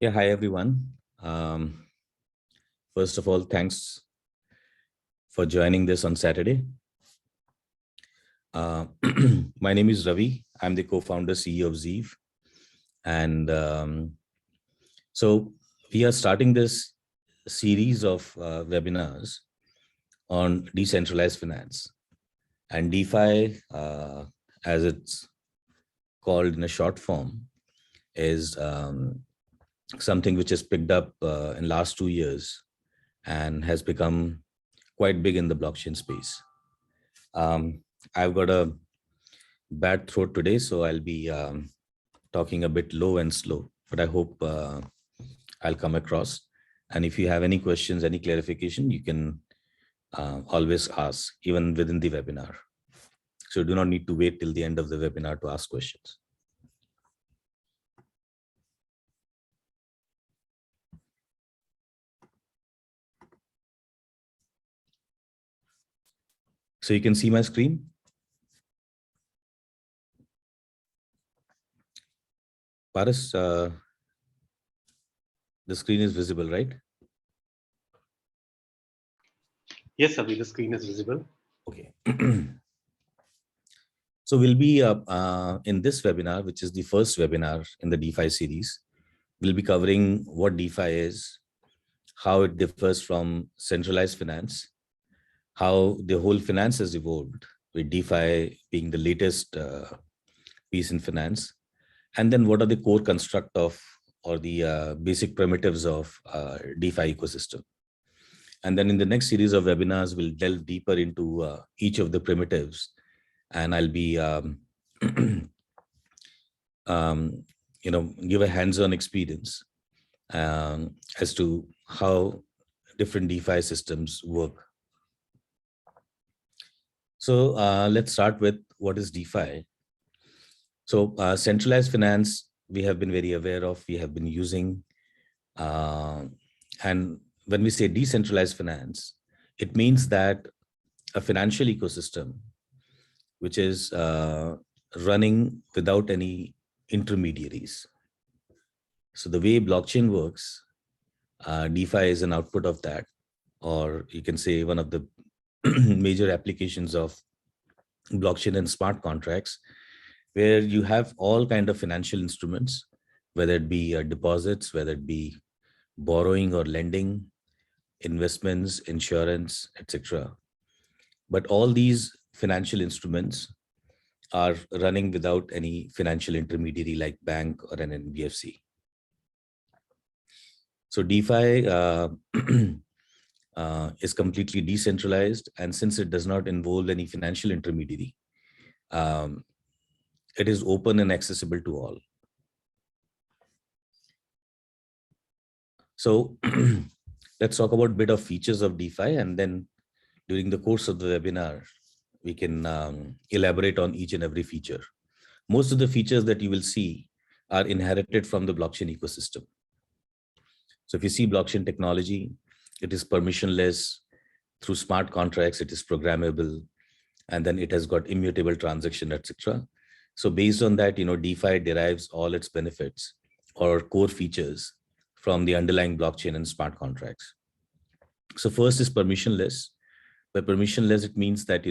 Yeah, hi everyone. First of all, thanks for joining this on Saturday. My name is Ravi. I'm the co-founder CEO of Zeeve. And so we are starting this series of webinars on decentralized finance. And DeFi, as it's called in a short form, is something which has picked up in last 2 years and has become quite big in the blockchain space. I've got a bad throat today, so I'll be talking a bit low and slow, but I hope I'll come across. And if you have any questions, any clarification, you can always ask, even within the webinar. So you do not need to wait till the end of the webinar to ask questions. So you can see my screen. Paras, the screen is visible, right? Yes, Abhi, the screen is visible. Okay. So we'll be in this webinar, which is the first webinar in the DeFi series. We'll be covering what DeFi is, how it differs from centralized finance, how the whole finance has evolved, with DeFi being the latest piece in finance, and then what are the core construct of or the basic primitives of DeFi ecosystem. And then in the next series of webinars, we'll delve deeper into each of the primitives, and I'll be give a hands-on experience as to how different DeFi systems work. So let's start with what is DeFi. So centralized finance, we have been very aware of, we have been using. And when we say decentralized finance, it means that a financial ecosystem which is running without any intermediaries. So the way blockchain works, DeFi is an output of that, or you can say one of the major applications of blockchain and smart contracts, where you have all kind of financial instruments, whether it be deposits, whether it be borrowing or lending, investments, insurance, etc. But all these financial instruments are running without any financial intermediary like bank or an NBFC. So DeFi is completely decentralized, and since it does not involve any financial intermediary, it is open and accessible to all. So let's talk about a bit of features of DeFi, and then during the course of the webinar, we can elaborate on each and every feature. Most of the features that you will see are inherited from the blockchain ecosystem. So if you see blockchain technology, it is permissionless. Through smart contracts, it is programmable, and then it has got immutable transaction, etc. So based on that, DeFi derives all its benefits or core features from the underlying blockchain and smart contracts. So first is permissionless. By permissionless, it means that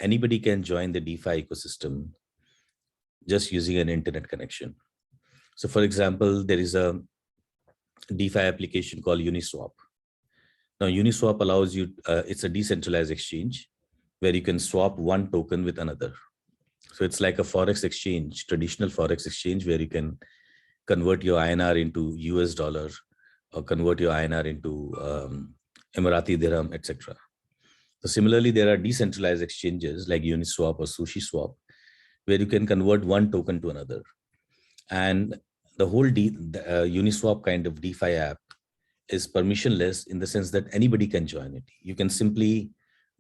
anybody can join the DeFi ecosystem just using an internet connection. So for example, there is a DeFi application called Uniswap. Now Uniswap allows you, it's a decentralized exchange where you can swap one token with another. So it's like a Forex exchange, traditional Forex exchange, where you can convert your INR into US dollar or convert your INR into Emirati dirham, etc. So similarly, there are decentralized exchanges like Uniswap or SushiSwap, where you can convert one token to another. And the whole Uniswap kind of DeFi app is permissionless in the sense that anybody can join it. You can simply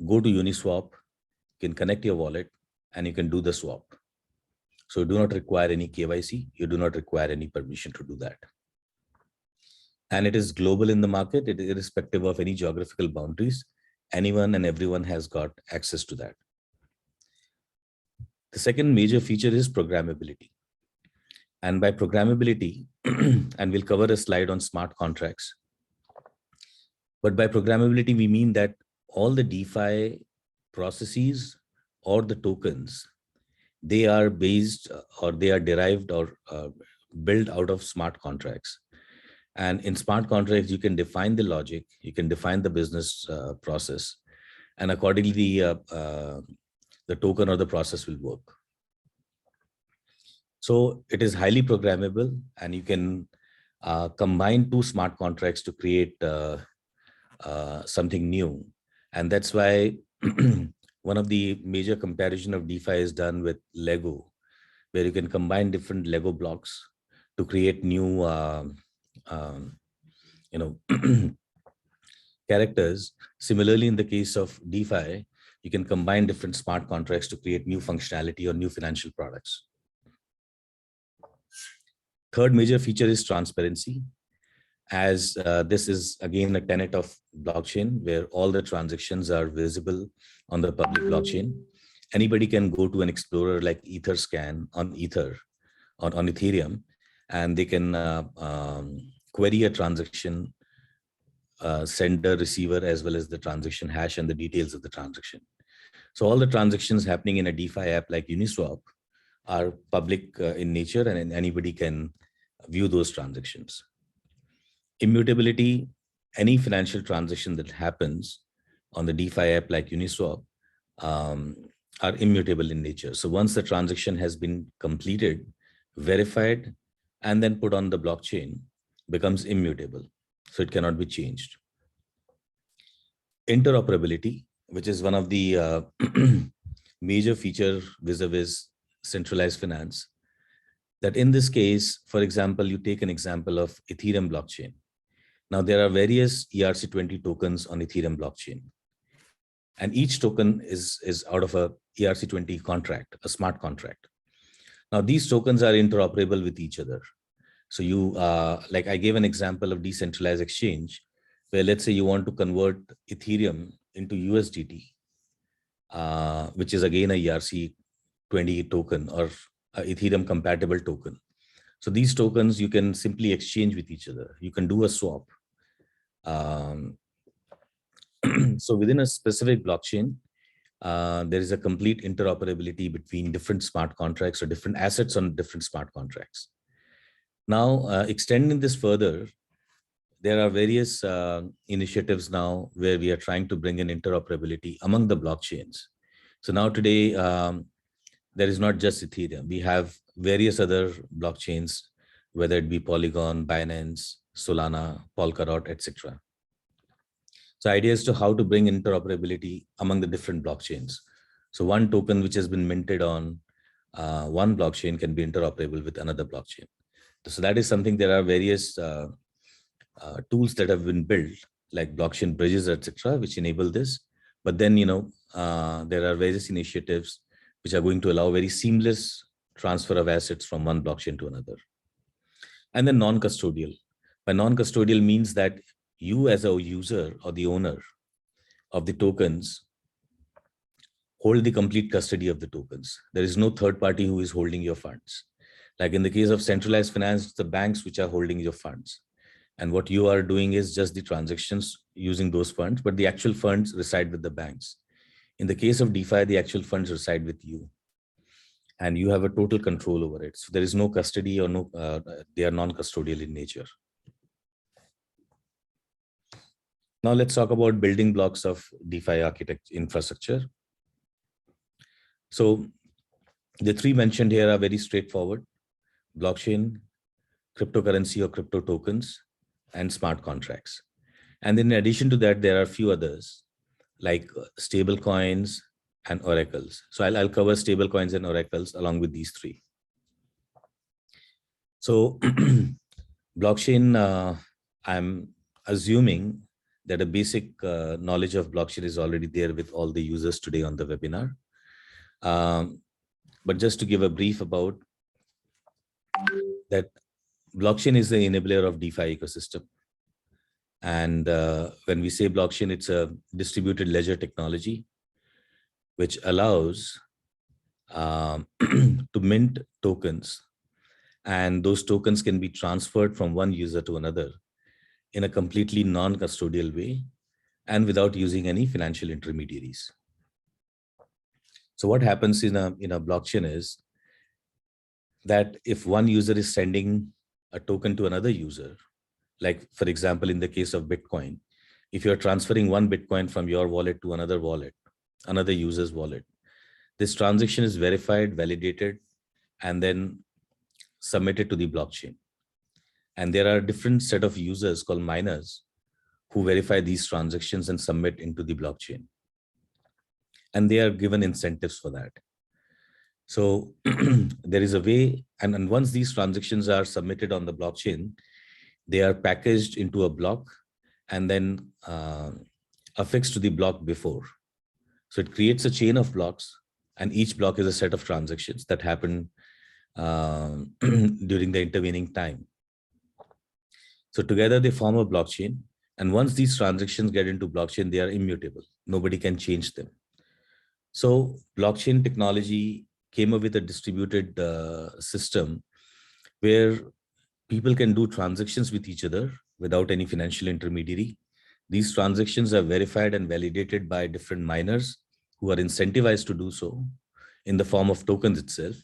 go to Uniswap, you can connect your wallet, and you can do the swap. So you do not require any KYC. You do not require any permission to do that. And it is global in the market. It is irrespective of any geographical boundaries. Anyone and everyone has got access to that. The second major feature is programmability. And by programmability, and we'll cover a slide on smart contracts. But by programmability, we mean that all the DeFi processes or the tokens, they are based or they are derived or built out of smart contracts. And in smart contracts, you can define the logic, you can define the business process, and accordingly, the token or the process will work. So it is highly programmable, and you can combine two smart contracts to create something new. And that's why one of the major comparison of DeFi is done with Lego, where you can combine different Lego blocks to create new characters. Similarly, in the case of DeFi, you can combine different smart contracts to create new functionality or new financial products. Third major feature is transparency, as this is again a tenet of blockchain where all the transactions are visible on the public blockchain. Anybody can go to an explorer like Etherscan on Ether or on Ethereum, and they can query a transaction, sender, receiver, as well as the transaction hash and the details of the transaction. So all the transactions happening in a DeFi app like Uniswap are public in nature, and anybody can view those transactions. Immutability, any financial transaction that happens on the DeFi app like Uniswap are immutable in nature. So once the transaction has been completed, verified, and then put on the blockchain, becomes immutable. So it cannot be changed. Interoperability, which is one of the major feature vis-a-vis centralized finance, that in this case, for example, you take an example of Ethereum blockchain. Now there are various ERC20 tokens on Ethereum blockchain, and each token is out of a ERC20 contract, a smart contract. Now these tokens are interoperable with each other. So you, like I gave an example of decentralized exchange, where let's say you want to convert Ethereum into USDT, which is again a ERC20 token or a Ethereum compatible token. So these tokens you can simply exchange with each other. You can do a swap. So within a specific blockchain, there is a complete interoperability between different smart contracts or different assets on different smart contracts. Now, extending this further, there are various initiatives now where we are trying to bring in interoperability among the blockchains. So now today, there is not just Ethereum. We have various other blockchains, whether it be Polygon, Binance, Solana, Polkadot, etc. So idea is to how to bring interoperability among the different blockchains. So one token which has been minted on one blockchain can be interoperable with another blockchain. So that is something. There are various tools that have been built, like blockchain bridges, etc., which enable this. But then, there are various initiatives which are going to allow very seamless transfer of assets from one blockchain to another. And then non-custodial. By non-custodial means that you as a user or the owner of the tokens hold the complete custody of the tokens. There is no third party who is holding your funds. Like in the case of centralized finance, it's the banks which are holding your funds. And what you are doing is just the transactions using those funds, but the actual funds reside with the banks. In the case of DeFi, the actual funds reside with you, and you have a total control over it. So there is no custody or no, they are non-custodial in nature. Now let's talk about building blocks of DeFi architecture infrastructure. So the three mentioned here are very straightforward: blockchain, cryptocurrency or crypto tokens, and smart contracts. And in addition to that, there are a few others like stable coins and oracles. So I'll cover stable coins and oracles along with these three. So blockchain, I'm assuming that a basic knowledge of blockchain is already there with all the users today on the webinar. But just to give a brief about that, blockchain is the enabler of DeFi ecosystem. And when we say blockchain, it's a distributed ledger technology, which allows to mint tokens and those tokens can be transferred from one user to another in a completely non-custodial way and without using any financial intermediaries. So what happens in a blockchain is that if one user is sending a token to another user, like for example, in the case of Bitcoin, if you're transferring one Bitcoin from your wallet to another wallet, another user's wallet, this transaction is verified, validated, and then submitted to the blockchain. And there are a different set of users called miners who verify these transactions and submit into the blockchain. And they are given incentives for that. So there is a way, and once these transactions are submitted on the blockchain, they are packaged into a block and then affixed to the block before. So it creates a chain of blocks, and each block is a set of transactions that happen during the intervening time. So together they form a blockchain. And once these transactions get into blockchain, they are immutable. Nobody can change them. So blockchain technology came up with a distributed system where people can do transactions with each other without any financial intermediary. These transactions are verified and validated by different miners who are incentivized to do so in the form of tokens itself.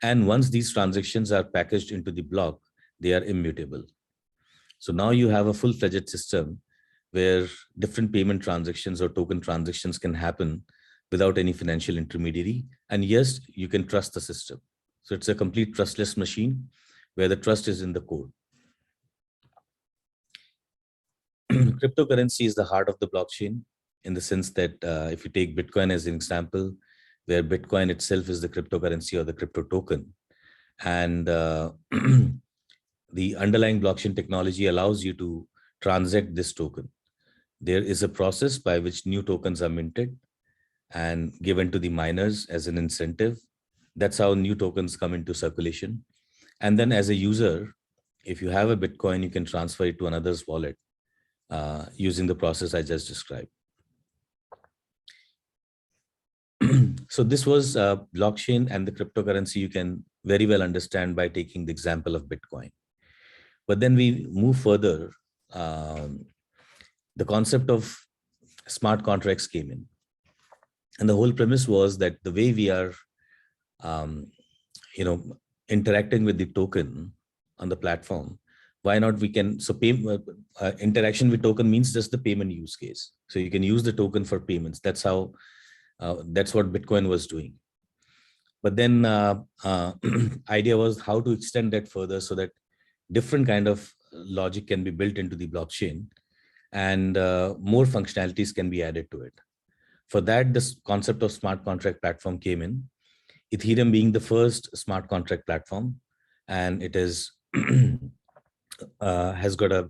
And once these transactions are packaged into the block, they are immutable. So now you have a full-fledged system where different payment transactions or token transactions can happen without any financial intermediary. And yes, you can trust the system. So it's a complete trustless machine where the trust is in the code. Cryptocurrency is the heart of the blockchain in the sense that if you take Bitcoin as an example, where Bitcoin itself is the cryptocurrency or the crypto token. And the underlying blockchain technology allows you to transact this token. There is a process by which new tokens are minted and given to the miners as an incentive. That's how new tokens come into circulation. And then as a user, if you have a Bitcoin, you can transfer it to another's wallet using the process I just described. So this was blockchain and the cryptocurrency you can very well understand by taking the example of Bitcoin. But then we move further. The concept of smart contracts came in. And the whole premise was that the way we are interacting with the token on the platform, why not we can, so interaction with token means just the payment use case. So you can use the token for payments. That's how, that's what Bitcoin was doing. But then idea was how to extend that further so that different kind of logic can be built into the blockchain and more functionalities can be added to it. For that, this concept of smart contract platform came in, Ethereum being the first smart contract platform, and it is has got a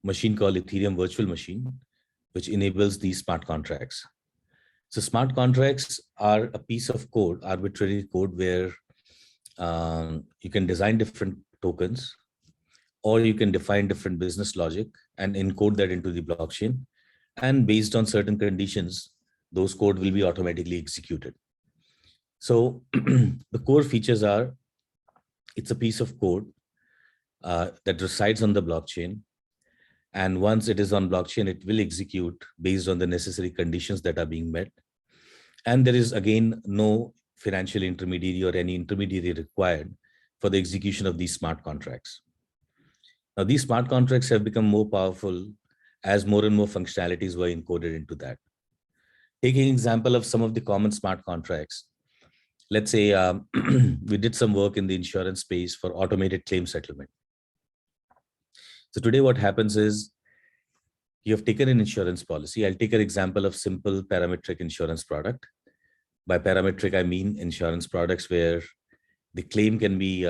machine called Ethereum Virtual Machine, which enables these smart contracts. So smart contracts are a piece of code, arbitrary code, where you can design different tokens, or you can define different business logic and encode that into the blockchain. And based on certain conditions, those code will be automatically executed. So the core features are, it's a piece of code that resides on the blockchain. And once it is on blockchain, it will execute based on the necessary conditions that are being met. And there is, again, no financial intermediary or any intermediary required for the execution of these smart contracts. Now, these smart contracts have become more powerful as more and more functionalities were encoded into that. Taking example of some of the common smart contracts, let's say we did some work in the insurance space for automated claim settlement. So today what happens is you have taken an insurance policy. I'll take an example of simple parametric insurance product. By parametric, I mean insurance products where the claim can be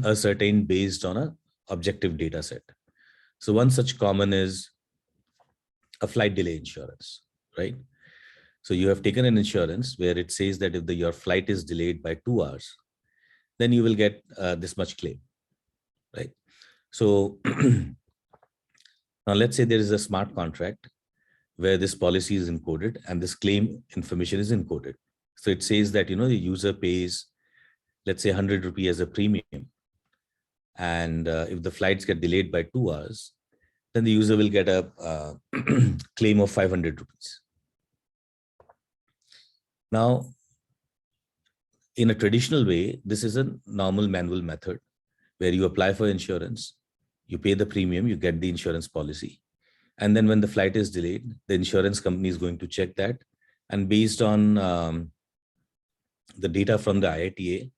ascertained based on an objective data set. So one such common is a flight delay insurance, right? So you have taken an insurance where it says that if your flight is delayed by 2 hours, then you will get this much claim, right? So now let's say there is a smart contract where this policy is encoded and this claim information is encoded. So it says that, the user pays let's say 100 rupee as a premium. And if the flights get delayed by 2 hours, then the user will get a claim of 500 rupees. Now, in a traditional way, this is a normal manual method where you apply for insurance, you pay the premium, you get the insurance policy. And then when the flight is delayed, the insurance company is going to check that. And based on the data from the IATA,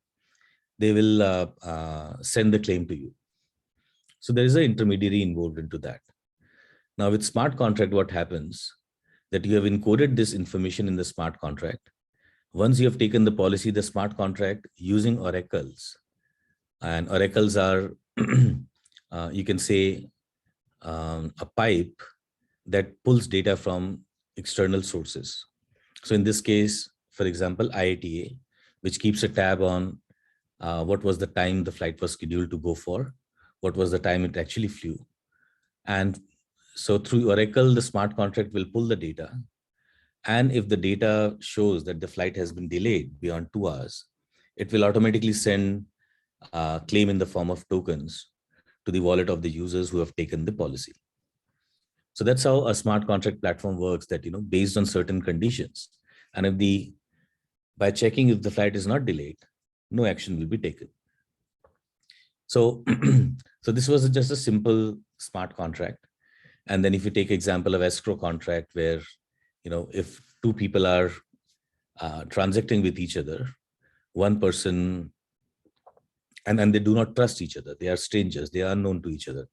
they will send the claim to you. So there is an intermediary involved into that. Now with smart contract, what happens that you have encoded this information in the smart contract. Once you have taken the policy, the smart contract using oracles, and oracles are, you can say, a pipe that pulls data from external sources. So in this case, for example, IATA, which keeps a tab on what was the time the flight was scheduled to go for, what was the time it actually flew. And so through Oracle, the smart contract will pull the data. And if the data shows that the flight has been delayed beyond 2 hours, it will automatically send a claim in the form of tokens to the wallet of the users who have taken the policy. So that's how a smart contract platform works, that, based on certain conditions. And by checking if the flight is not delayed, no action will be taken. So, so this was just a simple smart contract. And then if you take example of escrow contract, where, if two people are transacting with each other, one person, and they do not trust each other, they are strangers, they are unknown to each other.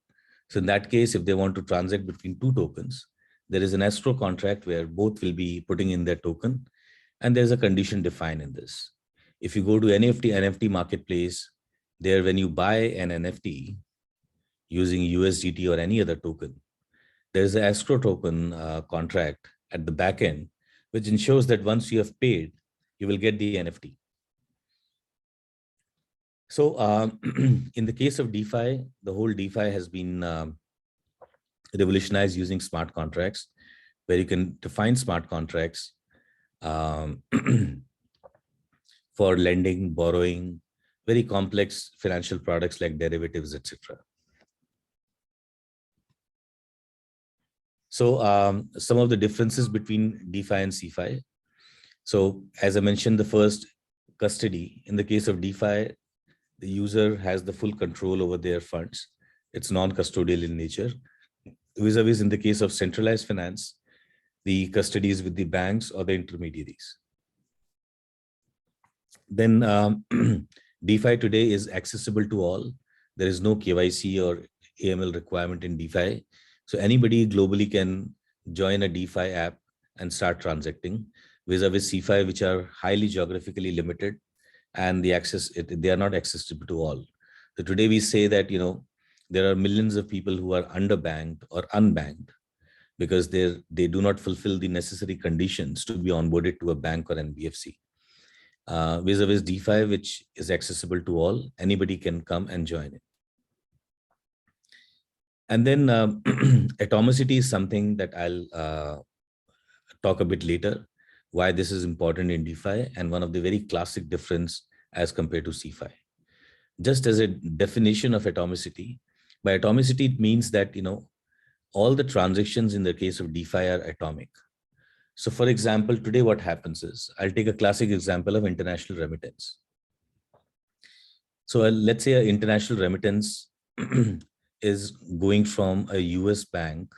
So in that case, if they want to transact between two tokens, there is an escrow contract where both will be putting in their token, and there's a condition defined in this. If you go to NFT marketplace, there when you buy an NFT using USDT or any other token, there's an escrow token contract at the back end, which ensures that once you have paid, you will get the NFT. So in the case of DeFi, the whole DeFi has been revolutionized using smart contracts, where you can define smart contracts for lending, borrowing, very complex financial products like derivatives, etc. So some of the differences between DeFi and Cefi. So as I mentioned, the first, custody. In the case of DeFi, the user has the full control over their funds. It's non-custodial in nature. Vis-a-vis in the case of centralized finance, the custody is with the banks or the intermediaries. Then DeFi today is accessible to all. There is no KYC or AML requirement in DeFi. So anybody globally can join a DeFi app and start transacting, vis-a-vis Cefi, which are highly geographically limited, and they are not accessible to all. So today we say that, there are millions of people who are underbanked or unbanked because they do not fulfill the necessary conditions to be onboarded to a bank or NBFC. Vis-a-vis DeFi, which is accessible to all, anybody can come and join it. And then atomicity is something that I'll talk a bit later, why this is important in DeFi, and one of the very classic difference as compared to Cefi. Just as a definition of atomicity, by atomicity, it means that, all the transactions in the case of DeFi are atomic. So for example, today what happens is, I'll take a classic example of international remittance. So let's say an international remittance is going from a US bank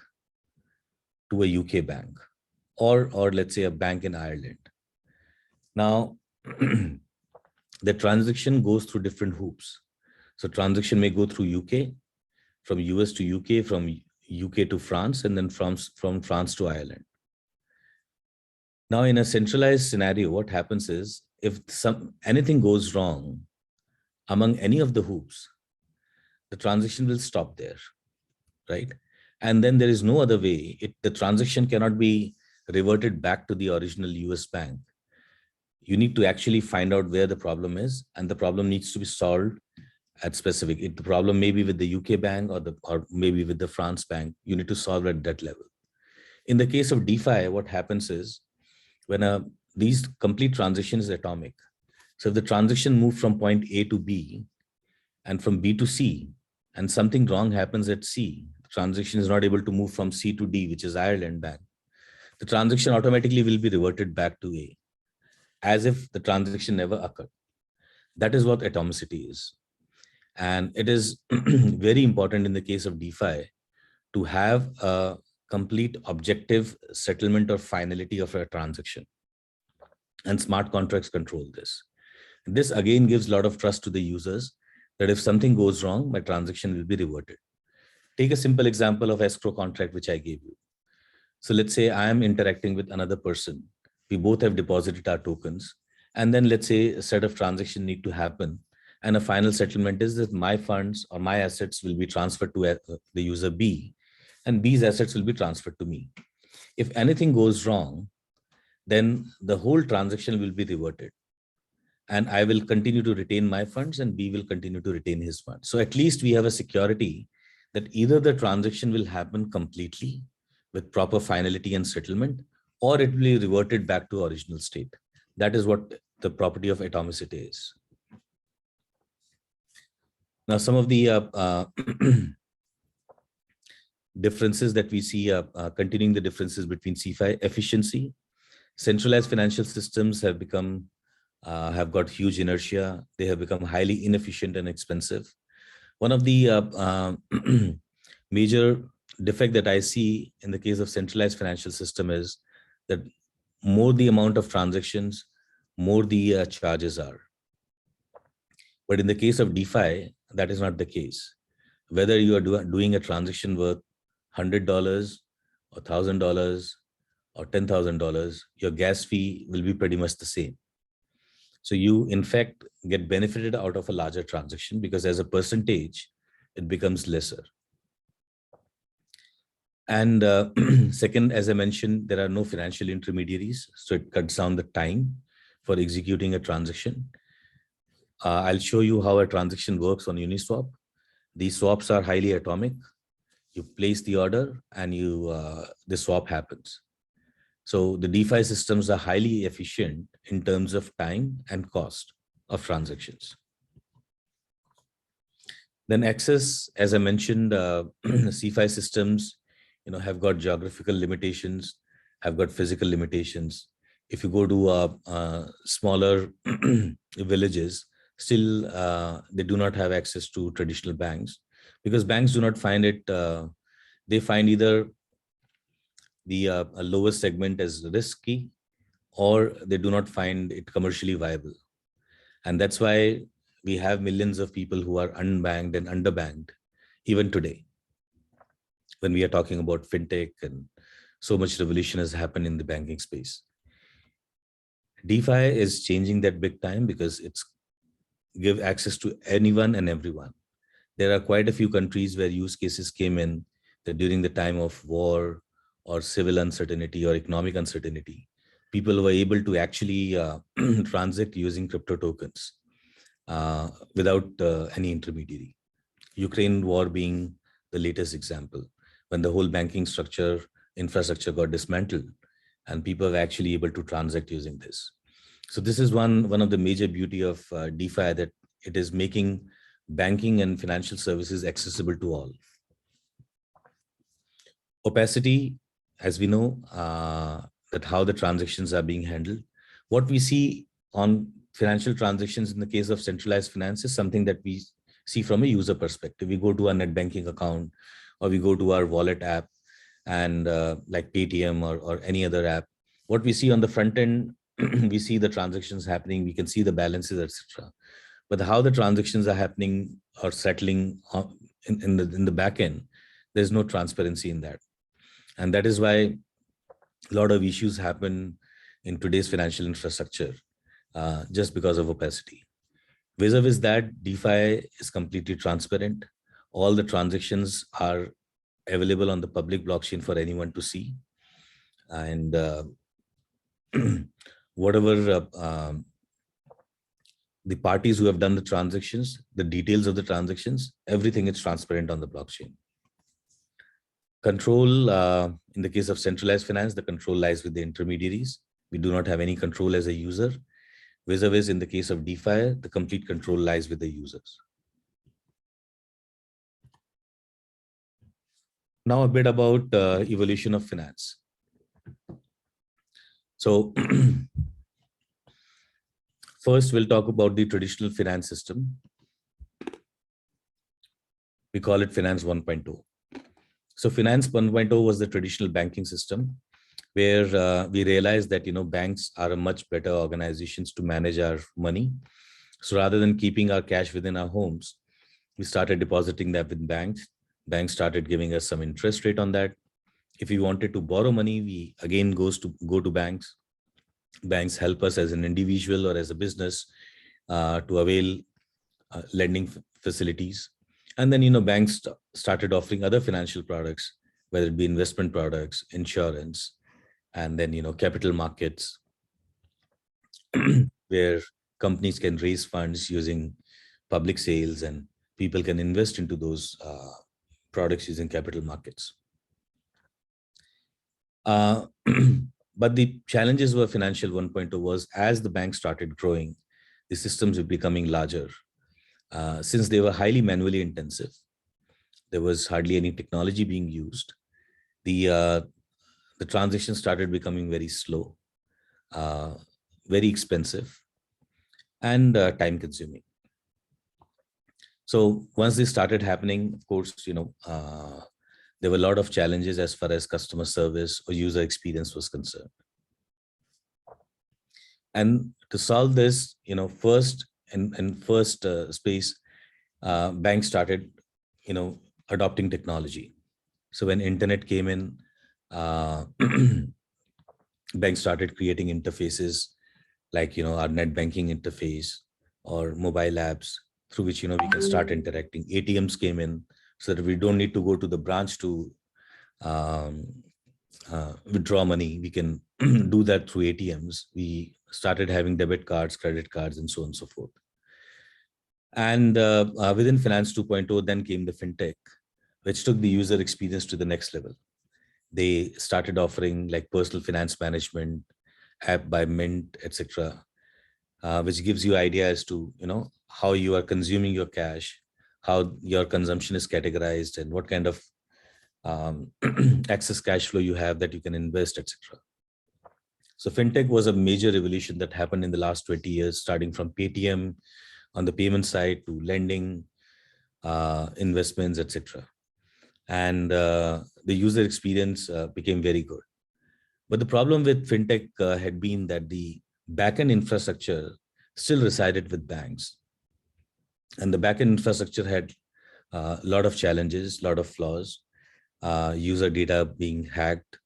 to a UK bank, or let's say a bank in Ireland. Now, the transaction goes through different hoops. So transaction may go through UK, from US to UK, from UK to France, and then from France to Ireland. Now, in a centralized scenario, what happens is, if anything goes wrong among any of the hoops, the transaction will stop there, right? And then there is no other way. The transaction cannot be reverted back to the original US bank. You need to actually find out where the problem is, and the problem needs to be solved at specific. The problem may be with the UK bank or maybe with the France bank. You need to solve at that level. In the case of DeFi, what happens is, when these complete transaction is atomic, So if the transaction moved from point A to B and from B to C, and something wrong happens at C, the transaction is not able to move from C to D, which is Ireland Bank, the transaction automatically will be reverted back to A, as if the transaction never occurred. That is what atomicity is. And it is very important in the case of DeFi to have a complete objective settlement or finality of a transaction. And smart contracts control this. This again gives a lot of trust to the users that if something goes wrong, my transaction will be reverted. Take a simple example of escrow contract, which I gave you. So let's say I am interacting with another person. We both have deposited our tokens. And then let's say a set of transactions need to happen. And a final settlement is that my funds or my assets will be transferred to the user B, and B's assets will be transferred to me. If anything goes wrong, then the whole transaction will be reverted. And I will continue to retain my funds and B will continue to retain his funds. So at least we have a security that either the transaction will happen completely with proper finality and settlement, or it will be reverted back to original state. That is what the property of atomicity is. Now, some of the differences that we see, continuing the differences between Cefi: efficiency. Centralized financial systems have got huge inertia. They have become highly inefficient and expensive. One of the major defect that I see in the case of centralized financial system is that more the amount of transactions, more the charges are. But in the case of DeFi, that is not the case. Whether you are doing a transaction worth $100 or $1,000 or $10,000, your gas fee will be pretty much the same. So you, in fact, get benefited out of a larger transaction because as a percentage, it becomes lesser. And second, as I mentioned, there are no financial intermediaries, so it cuts down the time for executing a transaction. I'll show you how a transaction works on Uniswap. These swaps are highly atomic. You place the order and the swap happens. So the DeFi systems are highly efficient in terms of time and cost of transactions. Then access, as I mentioned, Cefi systems, have got geographical limitations, have got physical limitations. If you go to smaller villages, still they do not have access to traditional banks because banks do not find it. They find either the lowest segment as risky, or they do not find it commercially viable. And that's why we have millions of people who are unbanked and underbanked even today. When we are talking about fintech and so much revolution has happened in the banking space. DeFi is changing that big time because it's give access to anyone and everyone. There are quite a few countries where use cases came in that during the time of war or civil uncertainty or economic uncertainty, people were able to actually transact using crypto tokens without any intermediary. Ukraine war being the latest example, when the whole banking infrastructure got dismantled and people were actually able to transact using this. So this is one of the major beauty of DeFi, that it is making banking and financial services accessible to all. Opacity, as we know, that how the transactions are being handled. What we see on financial transactions in the case of centralized finance is something that we see from a user perspective. We go to our net banking account, or we go to our wallet app, and like Paytm or any other app. What we see on the front end, we see the transactions happening, we can see the balances, etc. But how the transactions are happening or settling in the back end, there's no transparency in that. And that is why a lot of issues happen in today's financial infrastructure just because of opacity. Vis-a-vis that, DeFi is completely transparent. All the transactions are available on the public blockchain for anyone to see. And whatever the parties who have done the transactions, the details of the transactions, everything is transparent on the blockchain. Control, in the case of centralized finance, the control lies with the intermediaries. We do not have any control as a user. Vis-a-vis in the case of DeFi, the complete control lies with the users. Now a bit about evolution of finance. So first, we'll talk about the traditional finance system. We call it Finance 1.0. So Finance 1.0 was the traditional banking system where we realized that, banks are a much better organizations to manage our money. So rather than keeping our cash within our homes, we started depositing that with banks. Banks started giving us some interest rate on that. If we wanted to borrow money, we again go to banks. Banks help us as an individual or as a business to avail lending facilities. And then, banks started offering other financial products, whether it be investment products, insurance, and then, capital markets, where companies can raise funds using public sales and people can invest into those products using capital markets. But the challenges were Financial 1.0 was as the bank started growing, the systems were becoming larger. Since they were highly manually intensive, there was hardly any technology being used. The transition started becoming very slow, very expensive, and time consuming. So once this started happening, of course, there were a lot of challenges as far as customer service or user experience was concerned. And to solve this, first space, banks started, adopting technology. So when internet came in, banks started creating interfaces like, our net banking interface or mobile apps through which, we can start interacting. ATMs came in so that we don't need to go to the branch to withdraw money. We can do that through ATMs. We started having debit cards, credit cards, and so on and so forth. And within Finance 2.0, then came the fintech, which took the user experience to the next level. They started offering like personal finance management, app by Mint, etc., which gives you idea as to how you are consuming your cash, how your consumption is categorized, and what kind of excess cash flow you have that you can invest, etc. So fintech was a major revolution that happened in the last 20 years, starting from Paytm on the payment side to lending, investments, etc. And the user experience became very good. But the problem with fintech had been that the backend infrastructure still resided with banks. And the backend infrastructure had a lot of challenges, a lot of flaws, user data being hacked,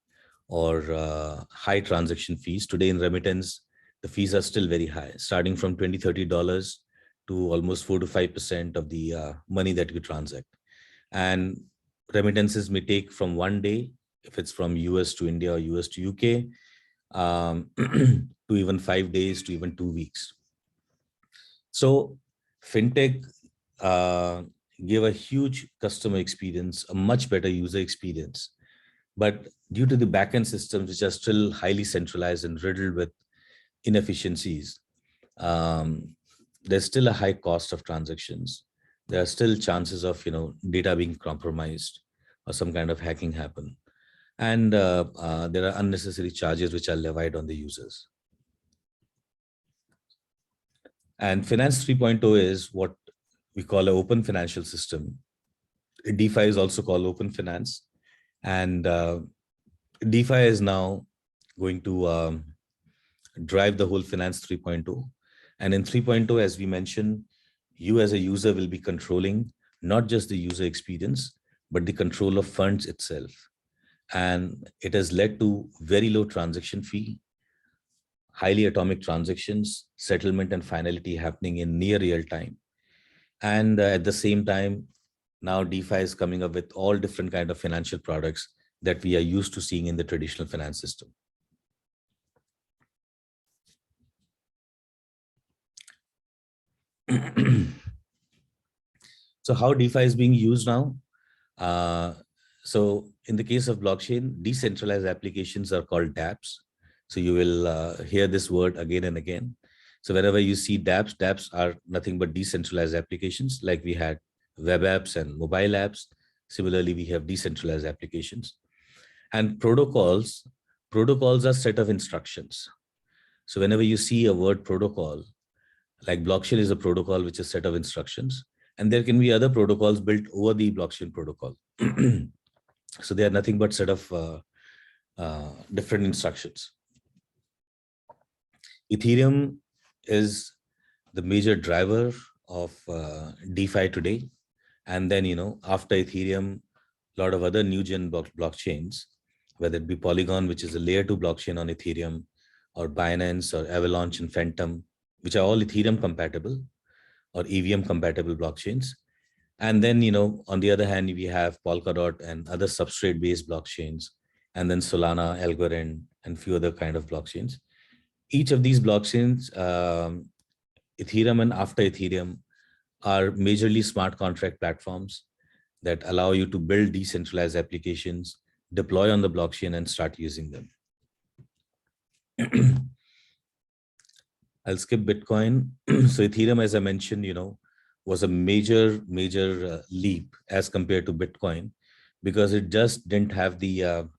or high transaction fees. Today in remittance, the fees are still very high, starting from $20, $30 to almost 4 to 5% of the money that you transact. And remittances may take from 1 day, if it's from US to India or US to UK, to even 5 days to even 2 weeks. So fintech gave a huge customer experience, a much better user experience. But due to the backend systems, which are still highly centralized and riddled with inefficiencies, there's still a high cost of transactions. There are still chances of data being compromised or some kind of hacking happen. And there are unnecessary charges which are levied on the users. And Finance 3.0 is what we call an open financial system. DeFi is also called open finance. And DeFi is now going to drive the whole Finance 3.0. And in 3.0, as we mentioned, you as a user will be controlling not just the user experience, but the control of funds itself. And it has led to very low transaction fee, highly atomic transactions, settlement and finality happening in near real time. And at the same time, now DeFi is coming up with all different kind of financial products that we are used to seeing in the traditional finance system. So how DeFi is being used now? So in the case of blockchain, decentralized applications are called dApps. So you will hear this word again and again. So whenever you see dApps are nothing but decentralized applications, like we had web apps and mobile apps. Similarly, we have decentralized applications. And protocols are set of instructions. So whenever you see a word protocol, like blockchain is a protocol which is a set of instructions, and there can be other protocols built over the blockchain protocol. So they are nothing but set of different instructions. Ethereum is the major driver of DeFi today. And then, after Ethereum, a lot of other new gen blockchains, whether it be Polygon, which is a layer 2 blockchain on Ethereum, or Binance or Avalanche and Phantom, which are all Ethereum compatible or EVM compatible blockchains. And then, on the other hand, we have Polkadot and other substrate based blockchains, and then Solana, Algorand, and few other kind of blockchains. Each of these blockchains, Ethereum and after Ethereum, are majorly smart contract platforms that allow you to build decentralized applications, deploy on the blockchain, and start using them. I'll skip Bitcoin. So Ethereum, as I mentioned, was a major leap as compared to Bitcoin, because it just didn't have the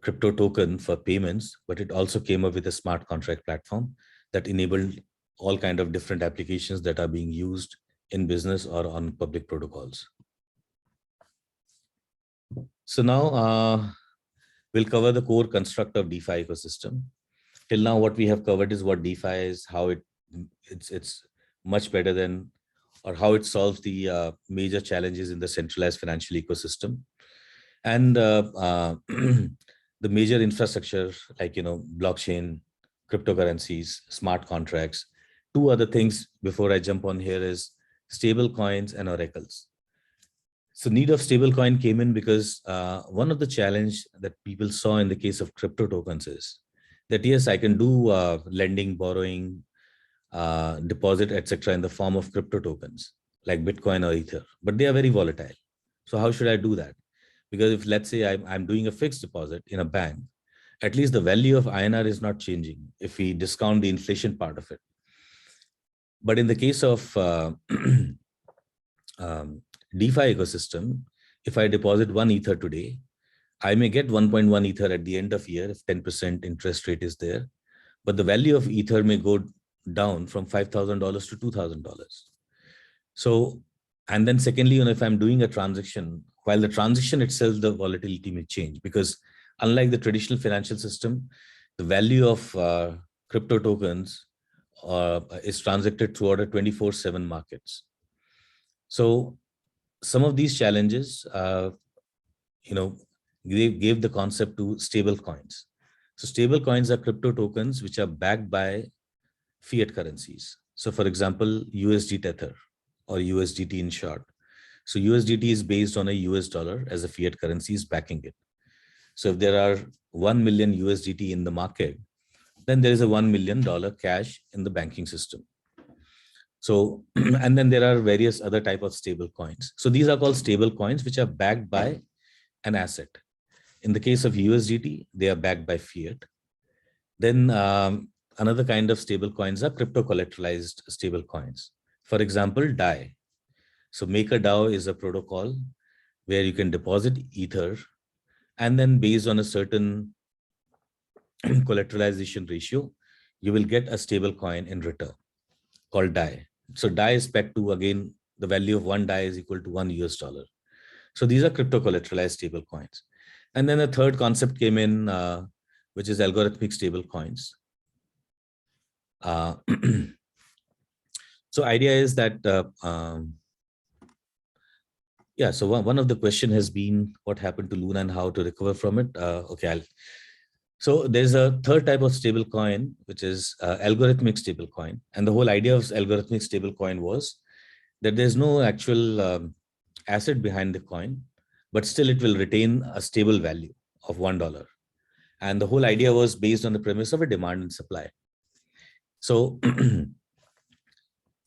crypto token for payments, but it also came up with a smart contract platform that enabled all kind of different applications that are being used in business or on public protocols. So now we'll cover the core construct of DeFi ecosystem. Till now, what we have covered is what DeFi is, how it's much better than, or how it solves the major challenges in the centralized financial ecosystem. And the major infrastructure, like, blockchain, cryptocurrencies, smart contracts. Two other things before I jump on here is stable coins and oracles. So need of stable coin came in because one of the challenge that people saw in the case of crypto tokens is that, yes, I can do lending, borrowing, deposit, etc. in the form of crypto tokens like Bitcoin or Ether, but they are very volatile. So how should I do that? Because if, let's say, I'm doing a fixed deposit in a bank, at least the value of INR is not changing if we discount the inflation part of it. But in the case of DeFi ecosystem, if I deposit 1 Ether today, I may get 1.1 Ether at the end of year if 10% interest rate is there. But the value of Ether may go down from $5,000 to $2,000. So, and then secondly, if I'm doing a transaction, while the transaction itself, the volatility may change, because unlike the traditional financial system, the value of crypto tokens is transacted throughout a 24/7 markets. So some of these challenges, gave the concept to stable coins. So stable coins are crypto tokens which are backed by fiat currencies. So for example, USD Tether or USDT in short. So USDT is based on a US dollar as a fiat currency is backing it. So if there are 1 million USDT in the market, then there is a $1 million cash in the banking system. So, and then there are various other type of stable coins. So these are called stable coins, which are backed by an asset. In the case of USDT, they are backed by fiat. Then another kind of stable coins are crypto collateralized stable coins. For example, DAI. So MakerDAO is a protocol where you can deposit Ether, and then based on a certain collateralization ratio, you will get a stable coin in return called DAI. So DAI is pegged to, again, the value of one DAI is equal to $1 US. So these are crypto collateralized stable coins. And then a third concept came in, which is algorithmic stable coins. So idea is that, yeah, so one of the question has been what happened to Luna and how to recover from it. Okay, so there's a third type of stable coin, which is algorithmic stable coin. And the whole idea of algorithmic stable coin was that there's no actual asset behind the coin, but still it will retain a stable value of $1. And the whole idea was based on the premise of a demand and supply. So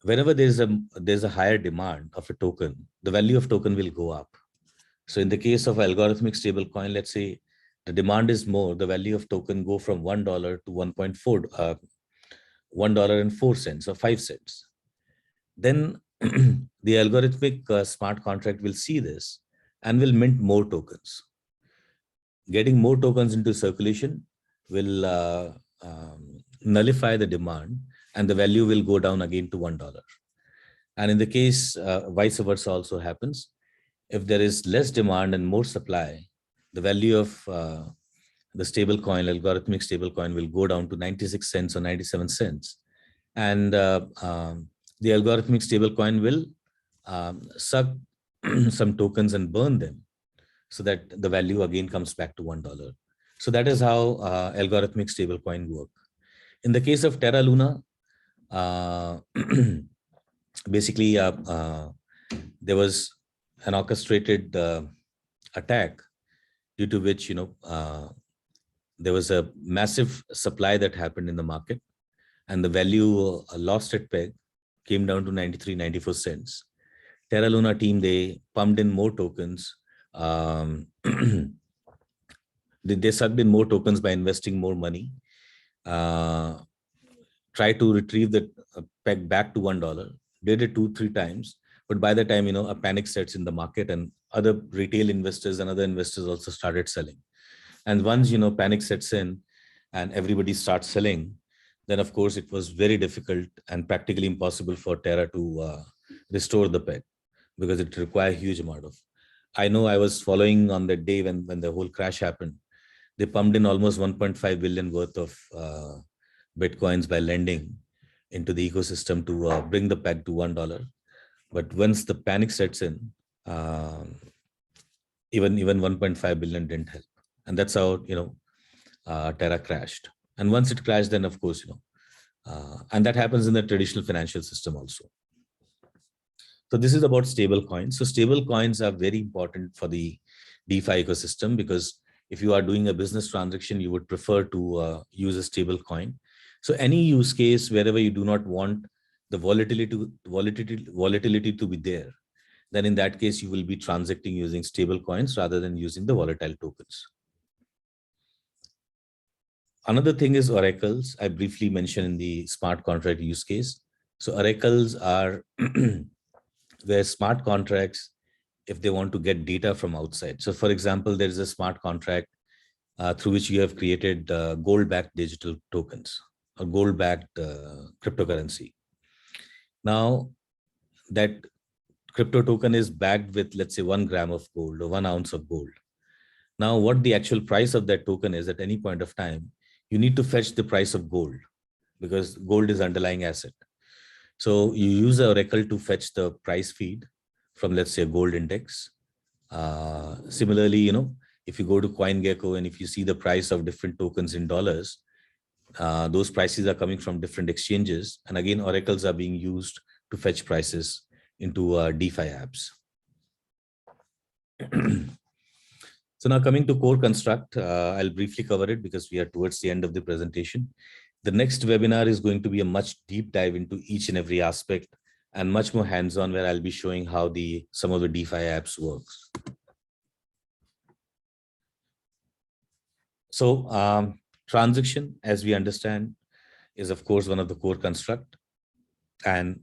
whenever there's a higher demand of a token, the value of token will go up. So in the case of algorithmic stable coin, let's say the demand is more, the value of token go from $1 to $1.04 or 5 cents. Then the algorithmic smart contract will see this and will mint more tokens. Getting more tokens into circulation will nullify the demand, and the value will go down again to $1. And in the case vice versa also happens. If there is less demand and more supply, the value of the stable coin, algorithmic stable coin, will go down to 96 cents or 97 cents. And the algorithmic stable coin will suck some tokens and burn them, so that the value again comes back to $1. So that is how algorithmic stablecoin work. In the case of Terra Luna, basically there was an orchestrated attack, due to which there was a massive supply that happened in the market, and the value lost at peg came down to 93, 94 cents. Terra Luna team, they pumped in more tokens. They sucked in more tokens by investing more money, try to retrieve the peg back to $1, did it 2-3 times. But by the time, a panic sets in the market, and other retail investors and other investors also started selling. And once, panic sets in and everybody starts selling, then of course it was very difficult and practically impossible for Terra to restore the peg, because it required a huge amount of. I know I was following on that day when the whole crash happened. They pumped in almost 1.5 billion worth of Bitcoins by lending into the ecosystem to bring the peg to $1. But once the panic sets in, even 1.5 billion didn't help. And that's how, Terra crashed. And once it crashed, then of course, and that happens in the traditional financial system also. So this is about stable coins. So stable coins are very important for the DeFi ecosystem, because if you are doing a business transaction, you would prefer to use a stable coin. So any use case wherever you do not want the volatility to be there, then in that case, you will be transacting using stable coins rather than using the volatile tokens. Another thing is oracles. I briefly mentioned in the smart contract use case. So oracles are where smart contracts, if they want to get data from outside. So for example, there is a smart contract through which you have created gold-backed digital tokens or gold-backed cryptocurrency. Now that crypto token is backed with, let's say, 1 gram of gold or 1 ounce of gold. Now what the actual price of that token is at any point of time, you need to fetch the price of gold, because gold is underlying asset. So you use an oracle to fetch the price feed from, let's say, a gold index. Similarly, if you go to CoinGecko and if you see the price of different tokens in dollars, those prices are coming from different exchanges. And again, oracles are being used to fetch prices into DeFi apps. So now coming to core construct, I'll briefly cover it because we are towards the end of the presentation. The next webinar is going to be a much deep dive into each and every aspect and much more hands-on, where I'll be showing how some of the DeFi apps works. So transaction, as we understand, is of course one of the core construct. And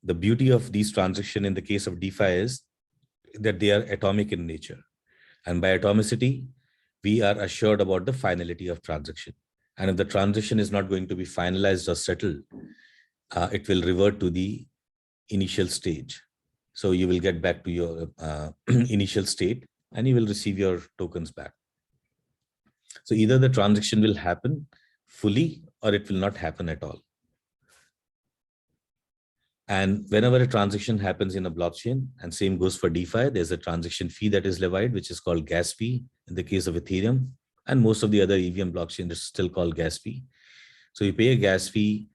the beauty of these transactions in the case of DeFi is that they are atomic in nature. And by atomicity, we are assured about the finality of transaction. And if the transaction is not going to be finalized or settled, it will revert to the initial stage. So you will get back to your initial state and you will receive your tokens back. So either the transaction will happen fully or it will not happen at all. And whenever a transaction happens in a blockchain, and same goes for DeFi, there's a transaction fee that is levied, which is called gas fee in the case of Ethereum. And most of the other EVM blockchains is still called gas fee. So you pay a gas fee,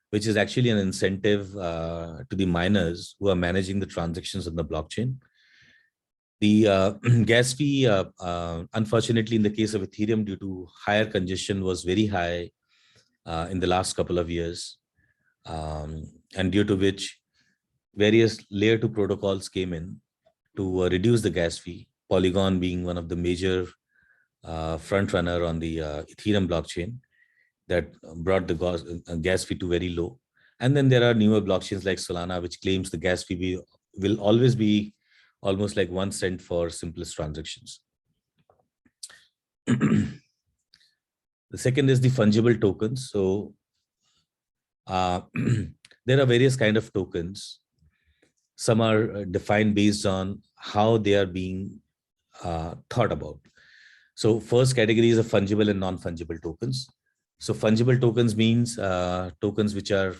which is actually an incentive to the miners who are managing the transactions on the blockchain. The gas fee, unfortunately, in the case of Ethereum, due to higher congestion, was very high in the last couple of years. And due to which various layer 2 protocols came in to reduce the gas fee, Polygon being one of the major front runner on the Ethereum blockchain. that brought the gas fee to very low. And then there are newer blockchains like Solana, which claims the gas fee will always be almost like 1 cent for simplest transactions. The second is the fungible tokens. So there are various kind of tokens. Some are defined based on how they are being thought about. So first category is a fungible and non-fungible tokens. So fungible tokens means tokens which are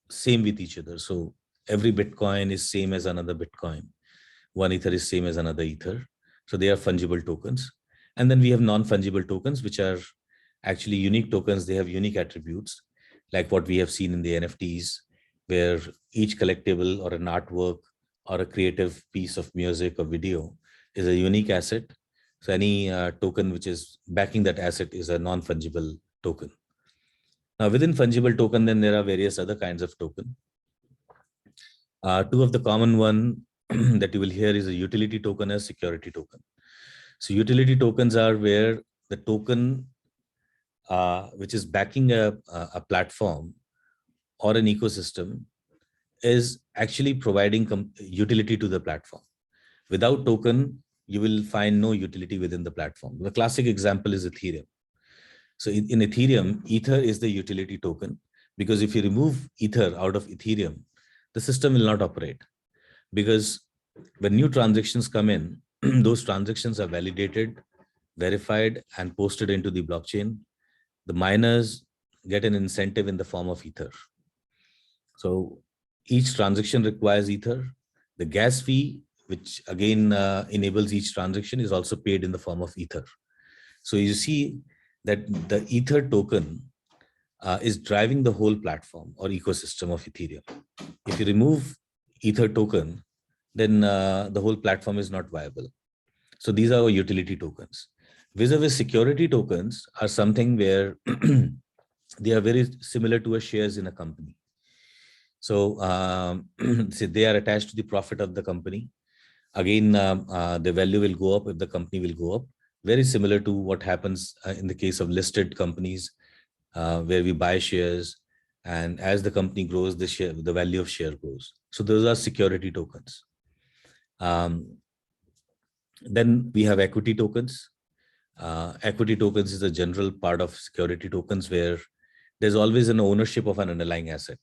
same with each other. So every Bitcoin is same as another Bitcoin. One Ether is same as another Ether. So they are fungible tokens. And then we have non-fungible tokens, which are actually unique tokens. They have unique attributes, like what we have seen in the NFTs, where each collectible or an artwork or a creative piece of music or video is a unique asset. So any token which is backing that asset is a non-fungible token. Now within fungible token, then there are various other kinds of token. Two of the common one that you will hear is a utility token and security token. So utility tokens are where the token which is backing a platform or an ecosystem is actually providing utility to the platform. Without token, you will find no utility within the platform. The classic example is Ethereum. So in Ethereum, Ether is the utility token, because if you remove Ether out of Ethereum, the system will not operate, because when new transactions come in, those transactions are validated, verified, and posted into the blockchain. The miners get an incentive in the form of Ether. So each transaction requires Ether. The gas fee, which again enables each transaction, is also paid in the form of Ether. So you see that the Ether token is driving the whole platform or ecosystem of Ethereum. If you remove Ether token, then the whole platform is not viable. So these are our utility tokens. Vis-a-vis security tokens are something where they are very similar to a shares in a company. So so they are attached to the profit of the company. Again, the value will go up if the company will go up. Very similar to what happens in the case of listed companies, where we buy shares, and as the company grows, the value of share grows. So those are security tokens. Then we have equity tokens. Equity tokens is a general part of security tokens where there's always an ownership of an underlying asset.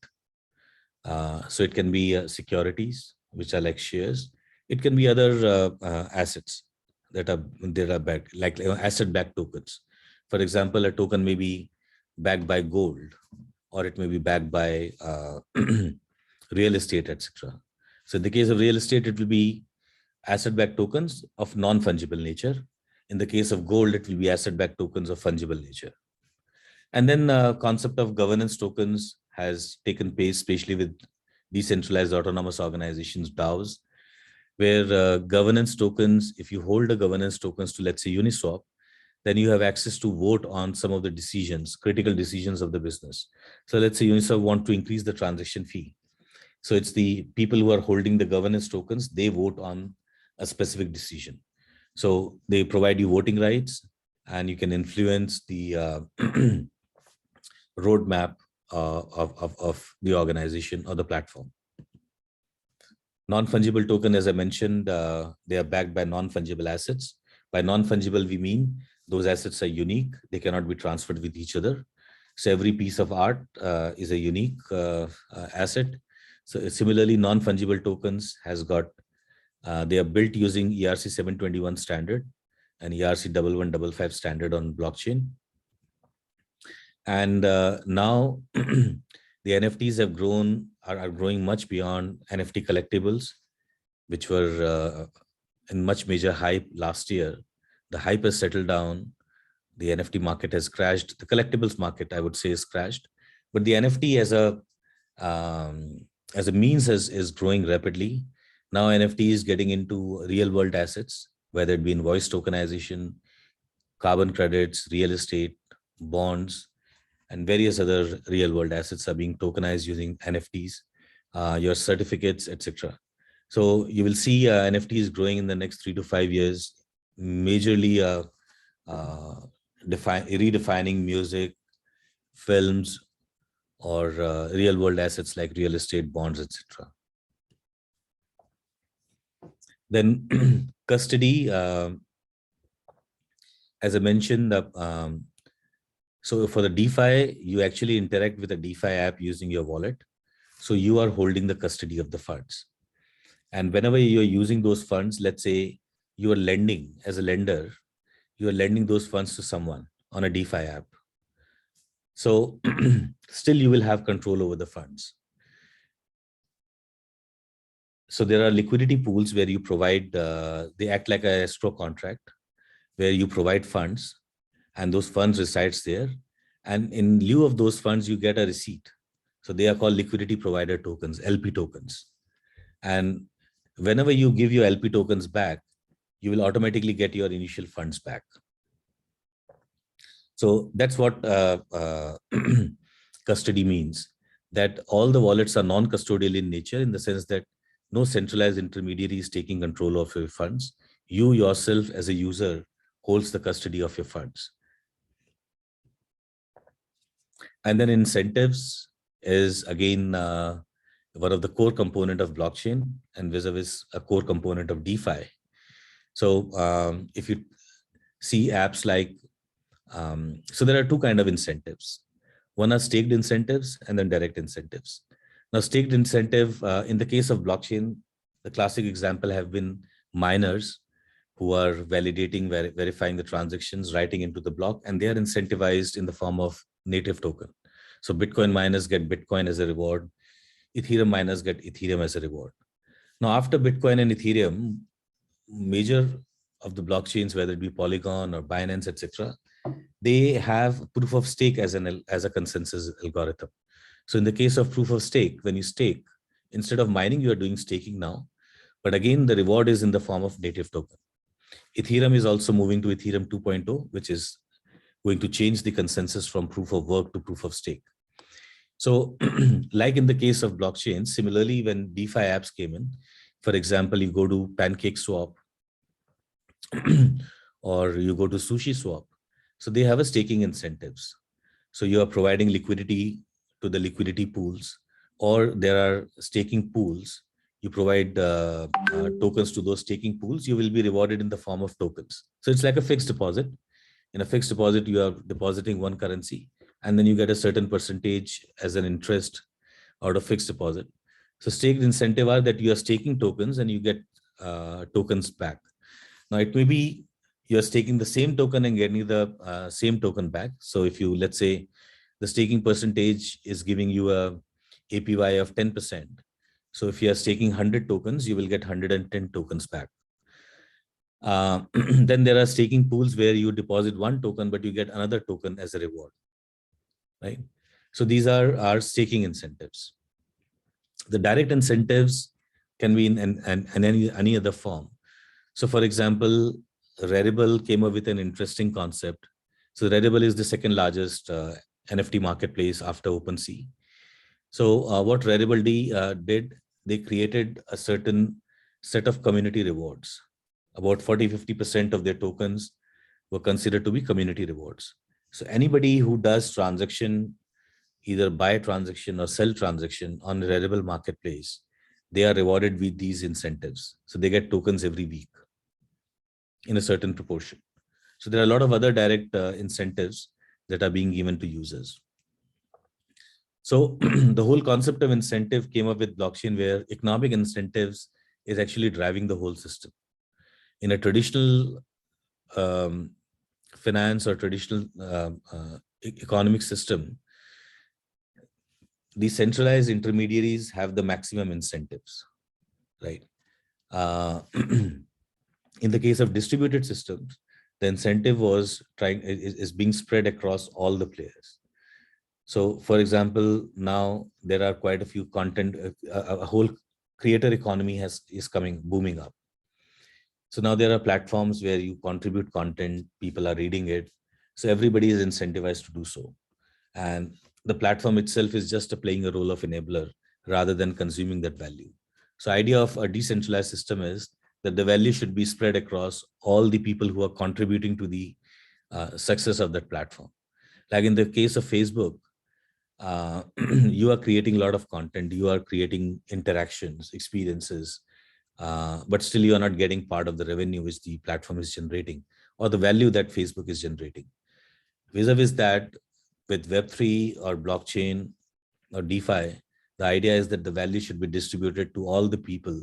So it can be securities, which are like shares. It can be other assets that are backed, like asset-backed tokens. For example, a token may be backed by gold, or it may be backed by real estate, etc. So in the case of real estate, it will be asset-backed tokens of non-fungible nature. In the case of gold, it will be asset-backed tokens of fungible nature. And then concept of governance tokens has taken place, especially with decentralized autonomous organizations, DAOs, where governance tokens, if you hold a governance tokens to, let's say, Uniswap, then you have access to vote on some of the decisions, critical decisions of the business. So let's say Uniswap want to increase the transaction fee. So it's the people who are holding the governance tokens, they vote on a specific decision. So they provide you voting rights, and you can influence the roadmap of the organization or the platform. Non-fungible token, as I mentioned, they are backed by non-fungible assets. By non-fungible, we mean those assets are unique. They cannot be transferred with each other. So every piece of art is a unique asset. So similarly, non-fungible tokens has got, they are built using ERC 721 standard and ERC 1155 standard on blockchain. And now the NFTs have grown, are growing much beyond NFT collectibles, which were in much major hype last year. The hype has settled down. The NFT market has crashed. The collectibles market, I would say, is crashed. But the NFT as a means is growing rapidly. Now NFT is getting into real world assets, whether it be in voice tokenization, carbon credits, real estate, bonds, and various other real world assets are being tokenized using NFTs, your certificates, etc. So you will see NFTs growing in the next 3 to 5 years, majorly redefining music, films, or real world assets like real estate, bonds, etc. Then custody, as I mentioned, so for the DeFi, you actually interact with a DeFi app using your wallet. So you are holding the custody of the funds. And whenever you're using those funds, let's say you are lending as a lender, you are lending those funds to someone on a DeFi app. So still you will have control over the funds. So there are liquidity pools where you provide, they act like a escrow contract where you provide funds and those funds resides there. And in lieu of those funds, you get a receipt. So they are called liquidity provider tokens, LP tokens. And whenever you give your LP tokens back, you will automatically get your initial funds back. So that's what custody means, that all the wallets are non-custodial in nature, in the sense that no centralized intermediary is taking control of your funds. You yourself as a user holds the custody of your funds. And then incentives is again one of the core component of blockchain, and vis-a-vis a core component of DeFi. So if you see apps like, so there are two kinds of incentives. One are staked incentives and then direct incentives. Now, staked incentive, in the case of blockchain, the classic example have been miners who are validating, verifying the transactions, writing into the block, and they are incentivized in the form of native token. So Bitcoin miners get Bitcoin as a reward. Ethereum miners get Ethereum as a reward. Now, after Bitcoin and Ethereum, major of the blockchains, whether it be Polygon or Binance, etc., they have proof of stake as a consensus algorithm. So in the case of proof of stake, when you stake, instead of mining, you are doing staking now. But again, the reward is in the form of native token. Ethereum is also moving to Ethereum 2.0, which is going to change the consensus from proof of work to proof of stake. So like in the case of blockchain, similarly, when DeFi apps came in, for example, you go to Pancake Swap or you go to Sushi Swap. So they have a staking incentives. So you are providing liquidity to the liquidity pools, or there are staking pools. You provide tokens to those staking pools, you will be rewarded in the form of tokens. So it's like a fixed deposit. In a fixed deposit, you are depositing one currency, and then you get a certain percentage as an interest out of fixed deposit. So staked incentive are that you are staking tokens and you get tokens back. Now it may be you're staking the same token and getting the same token back. So if you, let's say, the staking percentage is giving you a APY of 10%. So if you are staking 100 tokens, you will get 110 tokens back. Then there are staking pools where you deposit one token, but you get another token as a reward, right? So these are our staking incentives. The direct incentives can be in any other form. So for example, Rarible came up with an interesting concept. So Rarible is the second largest NFT marketplace after OpenSea. So what Rarible did, they created a certain set of community rewards. About 40–50% of their tokens were considered to be community rewards. So anybody who does transaction, either buy transaction or sell transaction on Rarible marketplace, they are rewarded with these incentives. So they get tokens every week in a certain proportion. So there are a lot of other direct incentives that are being given to users. So the whole concept of incentive came up with blockchain, where economic incentives is actually driving the whole system. In a traditional finance or traditional economic system, the centralized intermediaries have the maximum incentives, right? In the case of distributed systems, the incentive is being spread across all the players. So for example, now there are quite a few content, a whole creator economy is booming up. So now there are platforms where you contribute content, people are reading it. So everybody is incentivized to do so. And the platform itself is just playing a role of enabler rather than consuming that value. So idea of a decentralized system is that the value should be spread across all the people who are contributing to the success of that platform. Like in the case of Facebook, you are creating a lot of content, you are creating interactions, experiences, but still you are not getting part of the revenue which the platform is generating or the value that Facebook is generating. Vis-a-vis that, with Web3 or blockchain or DeFi, the idea is that the value should be distributed to all the people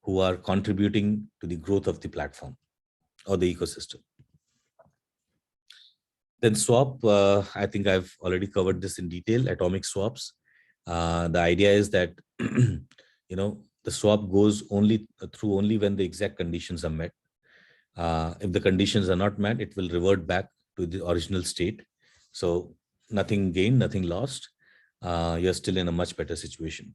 who are contributing to the growth of the platform or the ecosystem. Then swap, I think I've already covered this in detail, atomic swaps. The idea is that, the swap goes only through only when the exact conditions are met. If the conditions are not met, it will revert back to the original state. So nothing gained, nothing lost. You're still in a much better situation.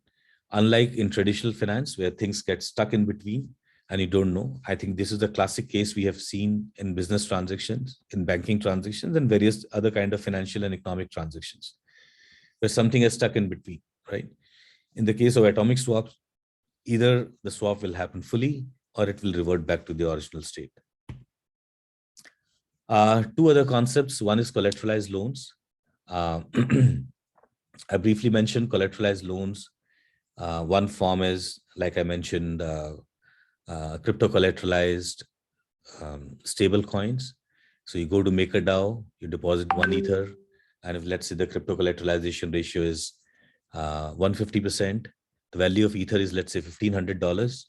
Unlike in traditional finance, where things get stuck in between and you don't know, I think this is the classic case we have seen in business transactions, in banking transactions, and various other kind of financial and economic transactions, where something is stuck in between, right? In the case of atomic swaps, either the swap will happen fully or it will revert back to the original state. Two other concepts. One is collateralized loans. I briefly mentioned collateralized loans. One form is, like I mentioned, crypto collateralized stable coins. So you go to MakerDAO, you deposit 1 Ether, and if let's say the crypto collateralization ratio is 150%, the value of Ether is, let's say, $1,500.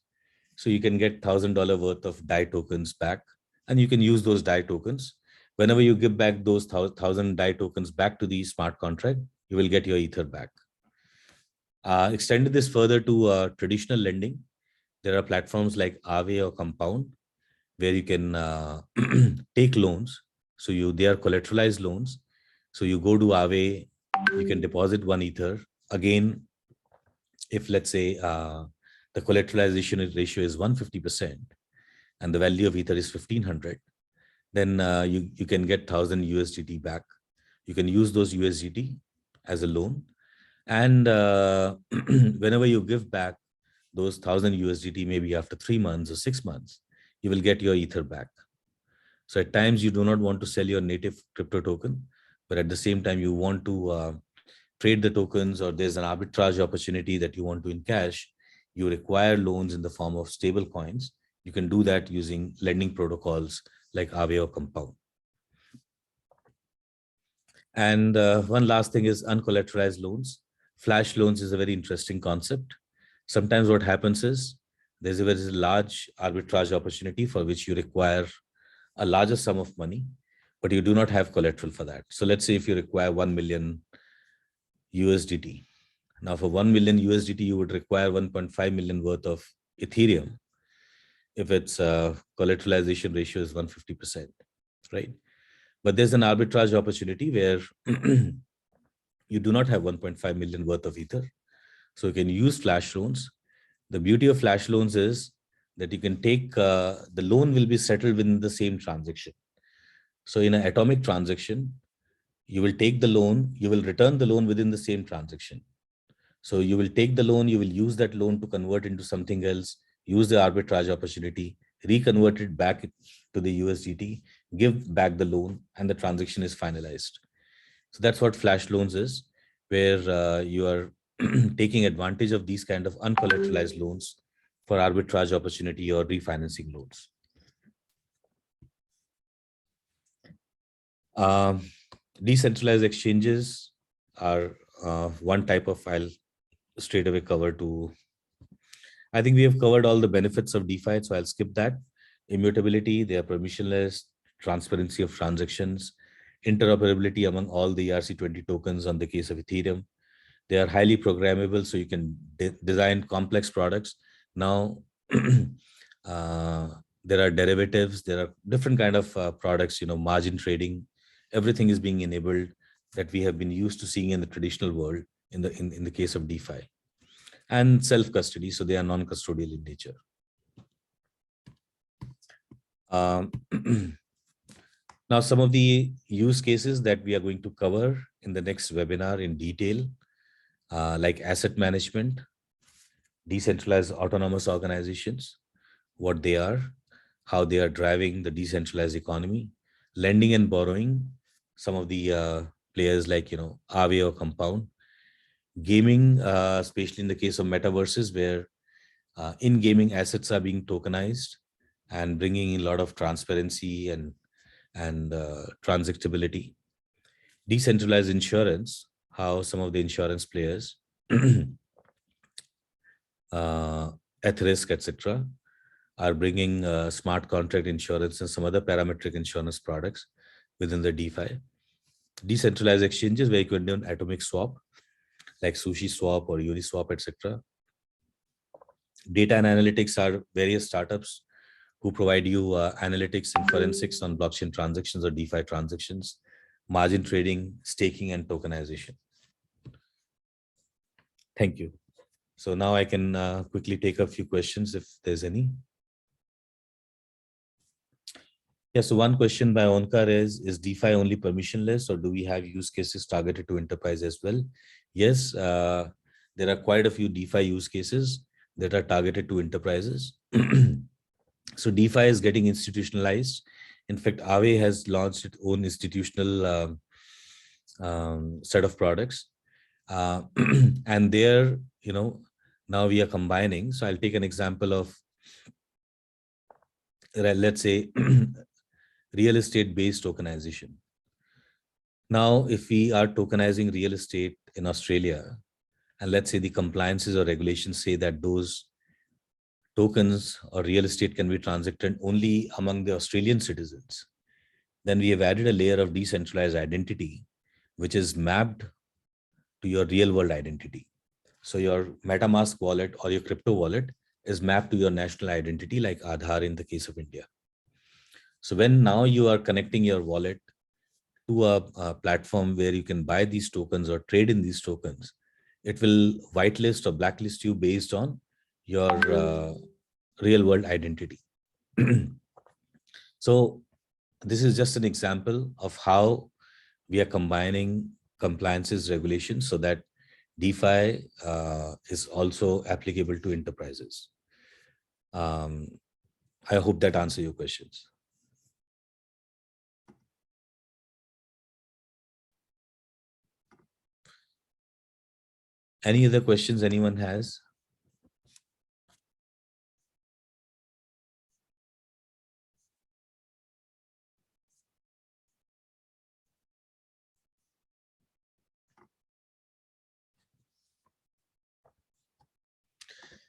So you can get $1,000 worth of DAI tokens back, and you can use those DAI tokens. Whenever you give back those 1,000 DAI tokens back to the smart contract, you will get your Ether back. Extended this further to traditional lending, there are platforms like Aave or Compound, where you can take loans. So they are collateralized loans. So you go to Aave, you can deposit 1 Ether. Again, if let's say the collateralization ratio is 150% and the value of Ether is 1,500, then you can get 1,000 USDT back. You can use those USDT as a loan. And whenever you give back those 1,000 USDT, maybe after 3 months or 6 months, you will get your Ether back. So at times you do not want to sell your native crypto token, but at the same time you want to trade the tokens, or there's an arbitrage opportunity that you want to encash, you require loans in the form of stable coins. You can do that using lending protocols like Aave or Compound. And one last thing is uncollateralized loans. Flash loans is a very interesting concept. Sometimes what happens is there's a very large arbitrage opportunity for which you require a larger sum of money, but you do not have collateral for that. So let's say if you require 1 million USDT. Now for 1 million USDT, you would require 1.5 million worth of Ethereum if its collateralization ratio is 150%, right? But there's an arbitrage opportunity where you do not have 1.5 million worth of Ether. So you can use flash loans. The beauty of flash loans is that you can take, the loan will be settled within the same transaction. So in an atomic transaction, you will take the loan, you will return the loan within the same transaction. So you will take the loan, you will use that loan to convert into something else, use the arbitrage opportunity, reconvert it back to the USDT, give back the loan, and the transaction is finalized. So that's what flash loans is, where you are taking advantage of these kind of uncollateralized loans for arbitrage opportunity or refinancing loans. Decentralized exchanges are one type of file straight away cover to. I think we have covered all the benefits of DeFi, so I'll skip that. Immutability, they are permissionless, transparency of transactions, interoperability among all the ERC20 tokens on the case of Ethereum. They are highly programmable, so you can design complex products. Now, there are derivatives, there are different kind of products, margin trading, everything is being enabled that we have been used to seeing in the traditional world in the case of DeFi. And self-custody, so they are non-custodial in nature. Now, some of the use cases that we are going to cover in the next webinar in detail, like asset management, decentralized autonomous organizations, what they are, how they are driving the decentralized economy, lending and borrowing, some of the players like, Aave or Compound, Gaming, especially in the case of metaverses, where in-gaming assets are being tokenized and bringing in a lot of transparency and transactability. Decentralized insurance, how some of the insurance players, at risk, etc., are bringing smart contract insurance and some other parametric insurance products within the DeFi. Decentralized exchanges where you can do an atomic swap, like Sushi Swap or Uniswap, etc. Data and analytics are various startups who provide you analytics and forensics on blockchain transactions or DeFi transactions, margin trading, staking, and tokenization. Thank you. So now I can quickly take a few questions if there's any. Yeah, so one question by Onkar is DeFi only permissionless, or do we have use cases targeted to enterprise as well? Yes, there are quite a few DeFi use cases that are targeted to enterprises. So DeFi is getting institutionalized. In fact, Aave has launched its own institutional set of products. And there, now we are combining. So I'll take an example of, let's say, real estate based tokenization. Now, if we are tokenizing real estate in Australia, and let's say the compliances or regulations say that those tokens or real estate can be transacted only among the Australian citizens, then we have added a layer of decentralized identity, which is mapped to your real world identity. So your MetaMask wallet or your crypto wallet is mapped to your national identity, like Aadhaar in the case of India. So when now you are connecting your wallet to a platform where you can buy these tokens or trade in these tokens, it will whitelist or blacklist you based on your real world identity. So this is just an example of how we are combining compliances regulations so that DeFi is also applicable to enterprises. I hope that answers your questions. Any other questions anyone has?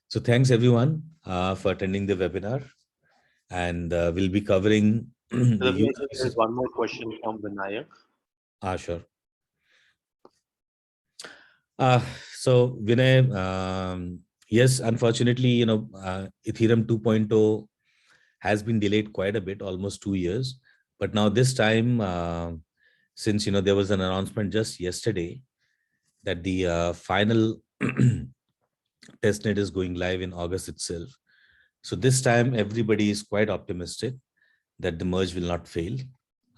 So thanks everyone for attending the webinar, and we'll be covering Ravi, I think there's one more question from Vinayak. Sure. So Vinay, yes, unfortunately, Ethereum 2.0 has been delayed quite a bit, almost 2 years. But now this time, since there was an announcement just yesterday that the final testnet is going live in August itself. So this time, everybody is quite optimistic that the merge will not fail.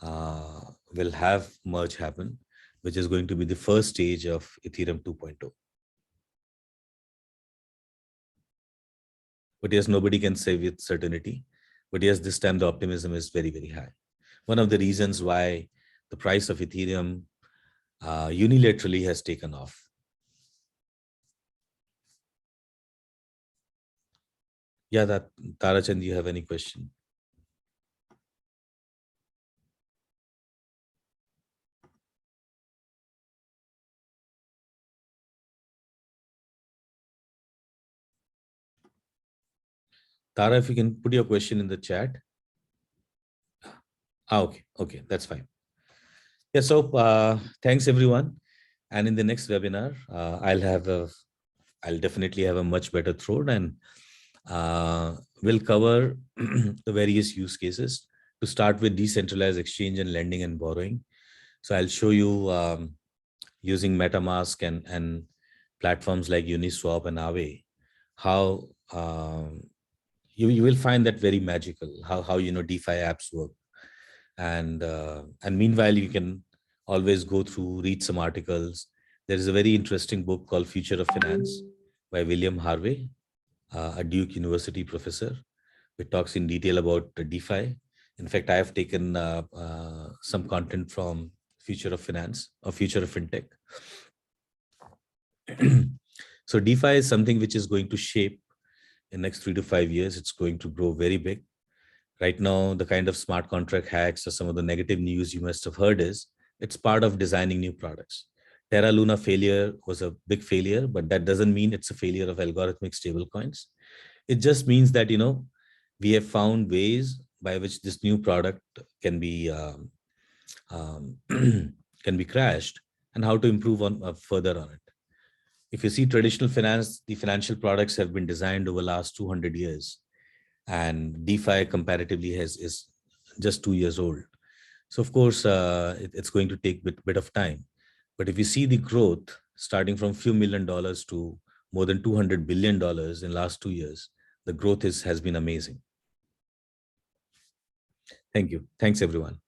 Will have merge happen, which is going to be the first stage of Ethereum 2.0. But yes, nobody can say with certainty. But yes, this time the optimism is very, very high. One of the reasons why the price of Ethereum unilaterally has taken off. Yeah, Tarachand, do you have any question? Tara, if you can put your question in the chat. Okay, that's fine. Yeah, so thanks everyone. And in the next webinar, I'll definitely have a much better throat, and we'll cover the various use cases to start with decentralized exchange and lending and borrowing. So I'll show you using MetaMask and platforms like Uniswap and Aave, how you will find that very magical, how DeFi apps work. And meanwhile, you can always go through, read some articles. There is a very interesting book called Future of Finance by William Harvey, a Duke University professor. It talks in detail about the DeFi. In fact, I have taken some content from Future of Finance or Future of FinTech. So DeFi is something which is going to shape in next 3 to 5 years. It's going to grow very big. Right now, the kind of smart contract hacks or some of the negative news you must have heard is it's part of designing new products. Terra Luna failure was a big failure, but that doesn't mean it's a failure of algorithmic stablecoins. It just means that, we have found ways by which this new product can be um, can be crashed and how to improve on further on it. If you see traditional finance, the financial products have been designed over the last 200 years, and DeFi comparatively is just 2 years old. So of course, it's going to take a bit of time. But if you see the growth starting from few $1 million to more than $200 billion in last 2 years, the growth has been amazing. Thank you. Thanks, everyone.